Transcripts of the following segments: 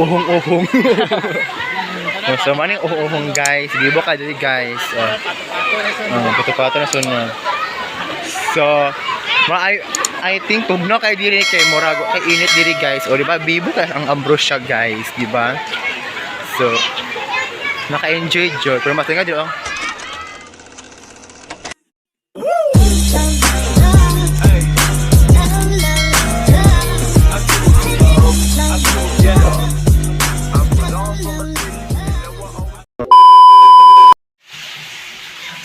Uhong-uhong. So, maning uhong guys. Gibo ka dili guys. Pato-pato na sunod. So, I think tugno kay diri kay Morago kay init diri guys. O di ba bibo ka ang ambrosia guys, di ba? So, naka-enjoy joy. Pero mas nga dito.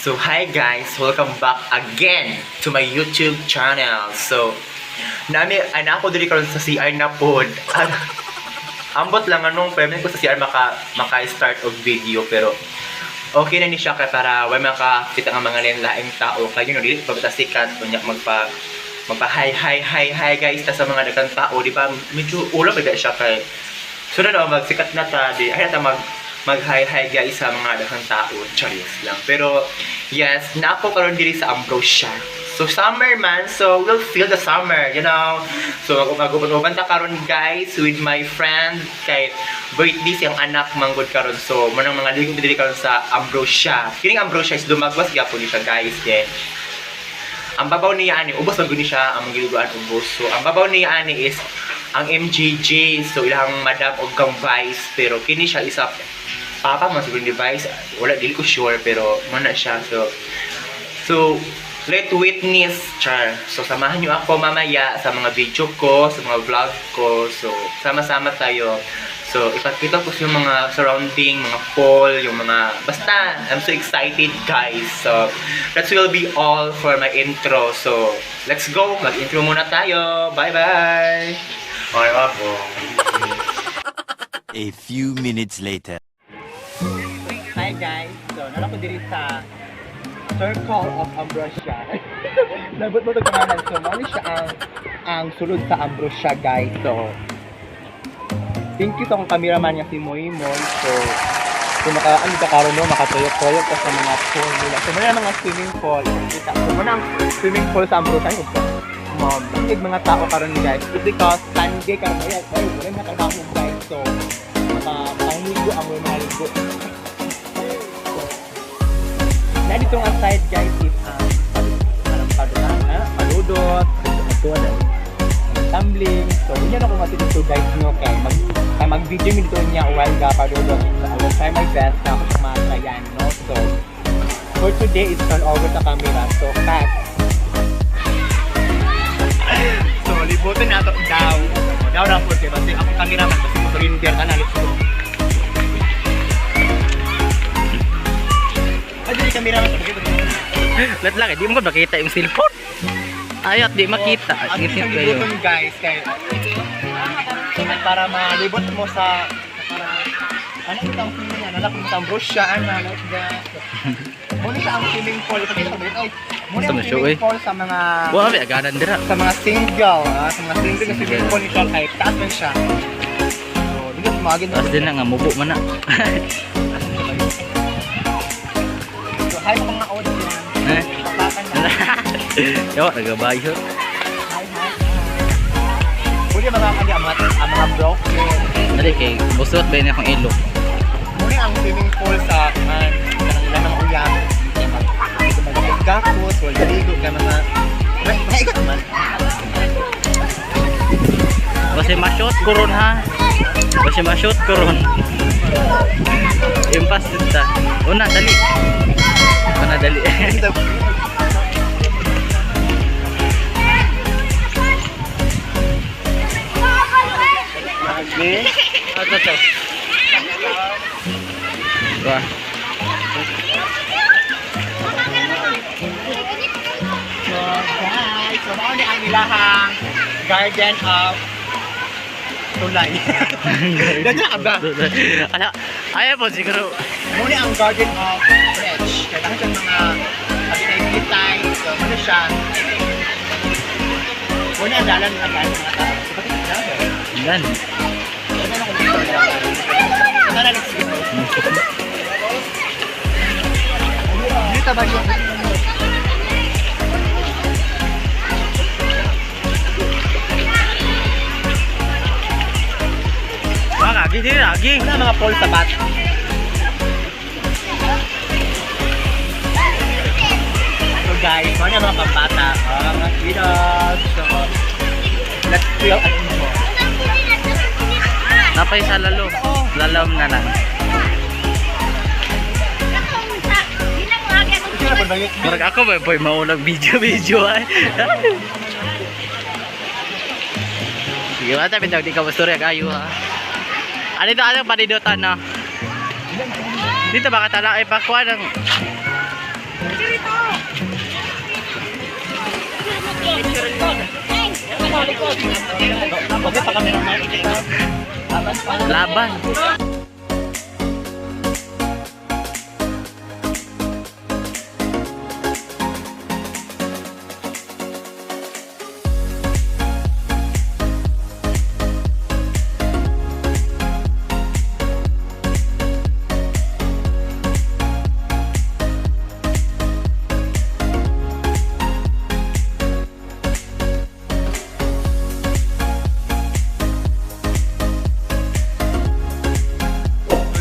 So hi guys, welcome back again to my YouTube channel. So ana ko diri karon sa CR na pod. Ambot lang anong pwede ko sa CR maka-start og video pero okay na ni siya kay para way makakita ang mga laing tao kay you know dili pa sikat unya magpa hi guys ta sa mga daghang tao di ba medyo ulo ba siya kay so na magsikat na ta di ay ta mag hi guys sa mga daghang tao charis lang pero yes napo karon diri sa Ambrosia so summer man so we'll feel the summer you know so mag-uban ta karon guys with my friend kay birthday siyang anak manggod karon so manang mga ligo diri karon sa Ambrosia kining Ambrosia is dumagwas gyapon ni siya guys kay ang babaw niya ani ubos man gud ni siya ang giluguan ubos so ang babaw niya ani is ang MJJ so ilang madam og kang vice pero kini siya isa papa mas good device wala dili ko sure pero mana siya so let witness char so samahan niyo ako mamaya sa mga video ko sa mga vlog ko so sama-sama tayo so ipakita ko yung mga surrounding mga fall yung mga basta I'm so excited guys so that will be all for my intro so let's go mag-intro muna tayo bye bye okay ako a few minutes later. Hi guys, so nala ko diri sa Circle of Ambrosia. Nabot mo ito pangalan. So, mali siya ang sulod sa Ambrosia guys. So, thank you sa akong cameraman niya si Moy Moy. So, kung makakaroon mo, makatuyok-tuyok ka sa mga pool nila. So, muna mga swimming pool. So, muna ang swimming pool sa Ambrosia. Bakit mga tao karon guys? It's because Sunday karon ay wala na trabaho guys. So, makaligo ang mga ligo. Na dito nga side guys is paludot, tumbling. So, yun ako matituto guys no kay mag-video mi dito niya while paludot. So, I will try my best na ako sumasayan no. So, for today is turn over the camera. So, cut. So, libutin na ito daw. Daw na po kasi ako cameraman kasi mo render ka na lito. Ay, cameraman ko dito. Let lang, di mo ba makita yung cellphone? Ayot, di makita. Ang isang libutin guys, kaya para malibot mo sa ano itong swimming niya, nalak mo sa Ambrosia, like that. Muna siya ang swimming pool, kasi sabi ito, muna ang swimming pool sa mga Wala, may aganan dira. sa mga single, sa mga single na swimming pool ni Sean, kahit taas man siya. So, dito sumagin Tapos din na nga, mubo man na. So, hi mga audience. Eh? Papakan na. Yawa, nagabayo. Hi. Muna mga kanya, ang mga broken. Dali kay, busot ba yun akong ilo? Muna ang swimming pool sa ilan ng uyang. Magkakos, wala ligo ka mga... Naigot naman. Basi ma-shoot ko ron ha. Basi ma-shoot ko ron. Impas dito. Una, dali. Una, dali. Okay. Ito. Wah. So guys, so ano ang nilahang Garden of Tulay. Ganyan ka ba? Ayaw po siguro. Muna ang Garden of French. Kaya dahil sa mga pagkakitay, so ano siya? Muna ang dalan ng mga tao. Yan. Dito ba yun? Lagi din, lagi. Wala mga poll sa bat. So guys, mga mga pambata, mga kiddos. So, let's feel at mo. Napay sa lalo. Lalom na lang. Marag ako ba boy maunang video ay. Sige ba tayo bitaw di ka masturya kayo ha. Ano ito anong panidutan no? Dito baka tala ay pakwa ng laban.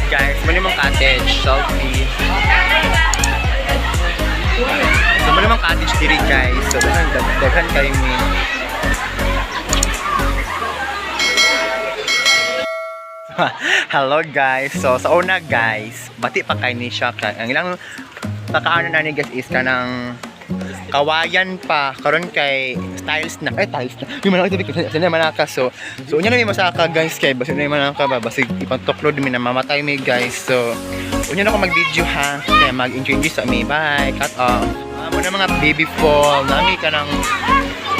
Guys, mali mong cottage, selfie. So, mali mong cottage diri guys. So, daghan kayo mi. Hello guys. So, sa una guys, bati pa kay ni siya. Ang ilang pakaano na ni guys is kanang kawayan pa karon kay tiles na yung manaka dili kasi manaka so unya na may masaka guys kay basi na manaka ba basi ipantokload mi na mamatay mi guys so unya na ako mag video ha kay mag enjoy sa mi bye cut off mo na mga baby fall nami ka ng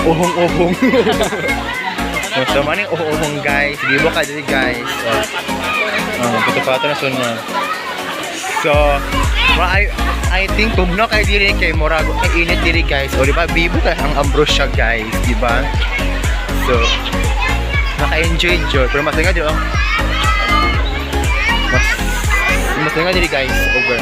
uhong so maning uhong guys gibo ka dili guys puto pa to na sunod so I think tugno kay diri kay Morago kay init diri guys. O di ba bibo ka ang ambrosia guys, di ba? So naka-enjoy jo pero mas nga diri mas nga diri guys over.